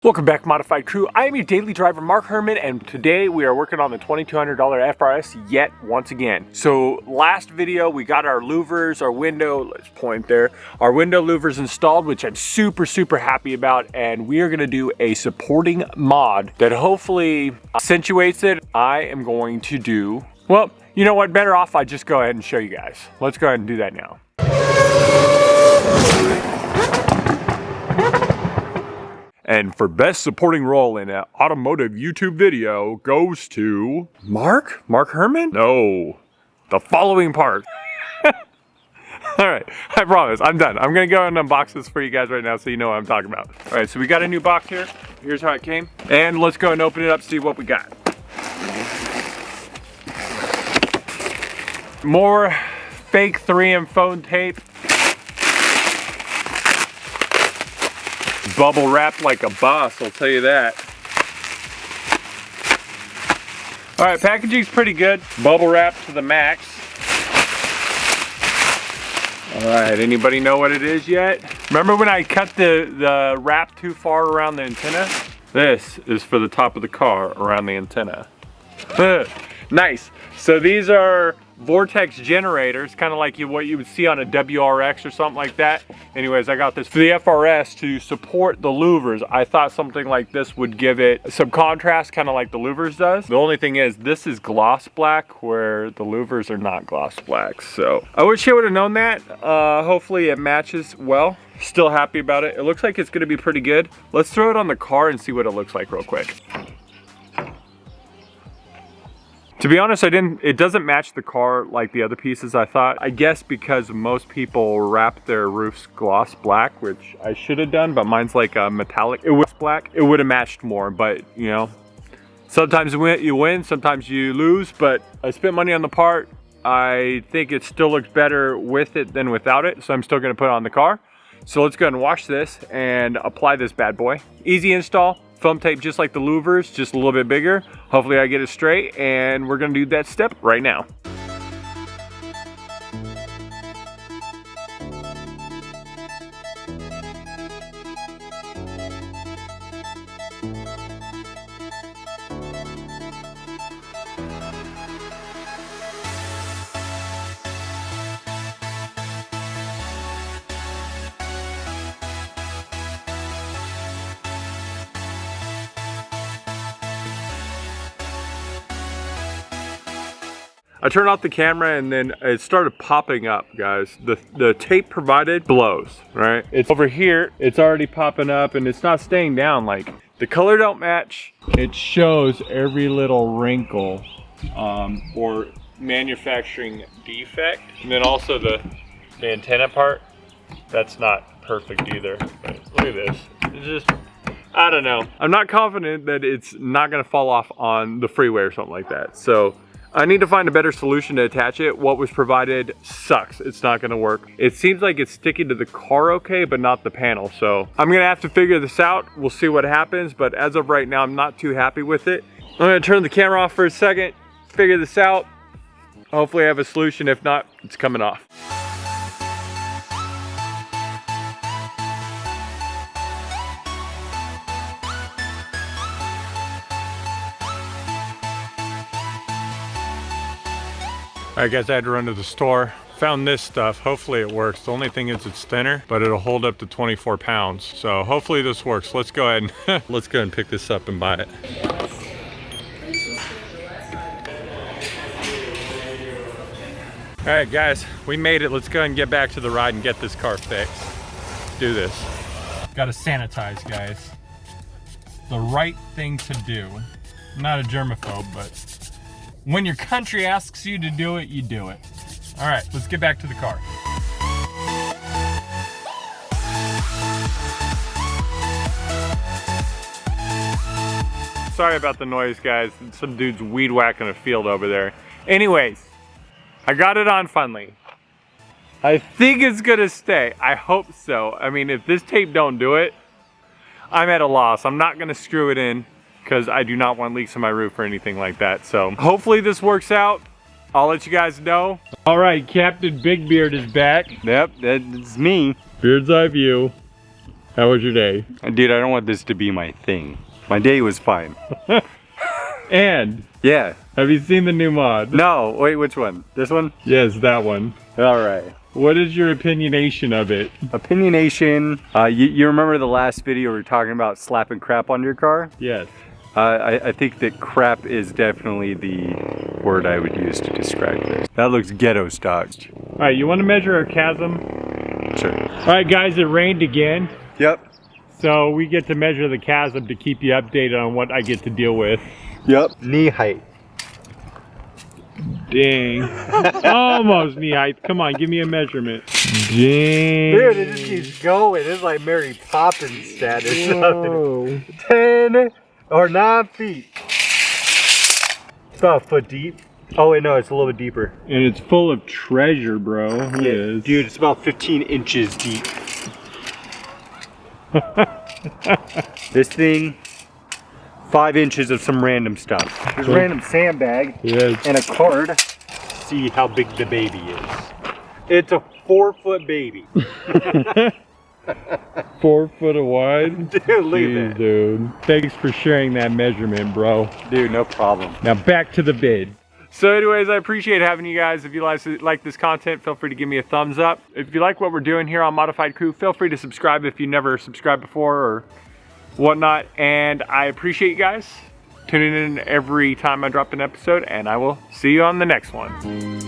Welcome back, Modified Crew. I am your daily driver, Mark Herman, and today we are working on the $2,200 FRS yet once again. So last video, we got our louvers, our window, let's point there, our window louvers installed, which I'm super happy about, and we are gonna do a supporting mod that hopefully accentuates it. I am going to do, well, you know what, better off I just go ahead and show you guys. Let's go ahead and do that now. And for best supporting role in an automotive YouTube video goes to Mark Herman? No, the following part. All right, I promise, I'm done. I'm gonna go and unbox this for you guys right now so you know what I'm talking about. All right, so we got a new box here. Here's how it came. And let's go and open it up, see what we got. More fake 3M phone tape. Bubble wrapped like a boss, I'll tell you that. All right, packaging's pretty good. Bubble wrapped to the max. All right, anybody know what it is yet? Remember when I cut the wrap too far around the antenna? This is for the top of the car around the antenna. Nice. So these are vortex generators, kind of like what you would see on a WRX or something like that. Anyways, I got this for the FRS to support the louvers. I thought something like this would give it some contrast, kind of like the louvers does. The only thing is, this is gloss black, where the louvers are not gloss black. So I wish I would have known that. Hopefully it matches well. Still happy about it. It looks like it's gonna be pretty good. Let's throw it on the car and see what it looks like real quick. To be honest, it doesn't match the car like the other pieces I thought. I guess because most people wrap their roofs gloss black, which I should have done, but mine's like a metallic. It was black, it would have matched more, but you know, sometimes you win, sometimes you lose, but I spent money on the part. I think it still looks better with it than without it, so I'm still gonna put it on the car. So let's go ahead and wash this and apply this bad boy. Easy install. Foam tape just like the louvers, just a little bit bigger. Hopefully I get it straight, and we're gonna do that step right now. I turned off the camera and then it started popping up, guys. The tape provided blows, right? It's over here, it's already popping up and it's not staying down. Like, the color don't match. It shows every little wrinkle or manufacturing defect. And then also the antenna part, that's not perfect either. But look at this, it's just, I don't know. I'm not confident that it's not gonna fall off on the freeway or something like that. So I need to find a better solution to attach it. What was provided sucks. It's not gonna work. It seems like it's sticking to the car okay, but not the panel. So I'm gonna have to figure this out. We'll see what happens, but as of right now, I'm not too happy with it. I'm gonna turn the camera off for a second, figure this out. Hopefully I have a solution. If not, it's coming off. All right guys, I had to run to the store. Found this stuff, hopefully it works. The only thing is it's thinner, but it'll hold up to 24 pounds. So hopefully this works. Let's go ahead and, let's go and pick this up and buy it. All right guys, we made it. Let's go ahead and get back to the ride and get this car fixed. Let's do this. Gotta sanitize, guys. The right thing to do. I'm not a germaphobe, but when your country asks you to do it, you do it. All right, let's get back to the car. Sorry about the noise, guys. Some dude's weed whacking a field over there. Anyways, I got it on finally. I think it's gonna stay. I hope so. I mean, if this tape don't do it, I'm at a loss. I'm not gonna screw it in, because I do not want leaks in my roof or anything like that. So hopefully this works out. I'll let you guys know. All right, Captain Big Beard is back. Yep, that's me. Bird's eye view. How was your day? Dude, I don't want this to be my thing. My day was fine. And yeah. Have you seen the new mod? No, wait, which one? This one? Yes, that one. All right. What is your opinionation of it? Opinionation. You remember the last video we were talking about slapping crap on your car? Yes. I think that crap is definitely the word I would use to describe this. That looks ghetto stock. All right, you want to measure our chasm? Sure. All right, guys, it rained again. Yep. So we get to measure the chasm to keep you updated on what I get to deal with. Yep. Knee height. Dang. Almost knee height. Come on, give me a measurement. Dang. Dude, it just keeps going. It's like Mary Poppins status. 10 or 9 feet. It's about a foot deep. Oh wait, no, it's a little bit deeper. And it's full of treasure, bro. It is. Dude, it's about 15 inches deep. This thing, 5 inches of some random stuff. There's a random sandbag and a card. See how big the baby is. It's a 4-foot baby. 4 foot wide? Dude, look at that. Dude. Thanks for sharing that measurement, bro. Dude, no problem. Now back to the vid. So anyways, I appreciate having you guys. If you like this content, feel free to give me a thumbs up. If you like what we're doing here on Modified Crew, feel free to subscribe if you never subscribed before or whatnot. And I appreciate you guys tuning in every time I drop an episode, and I will see you on the next one.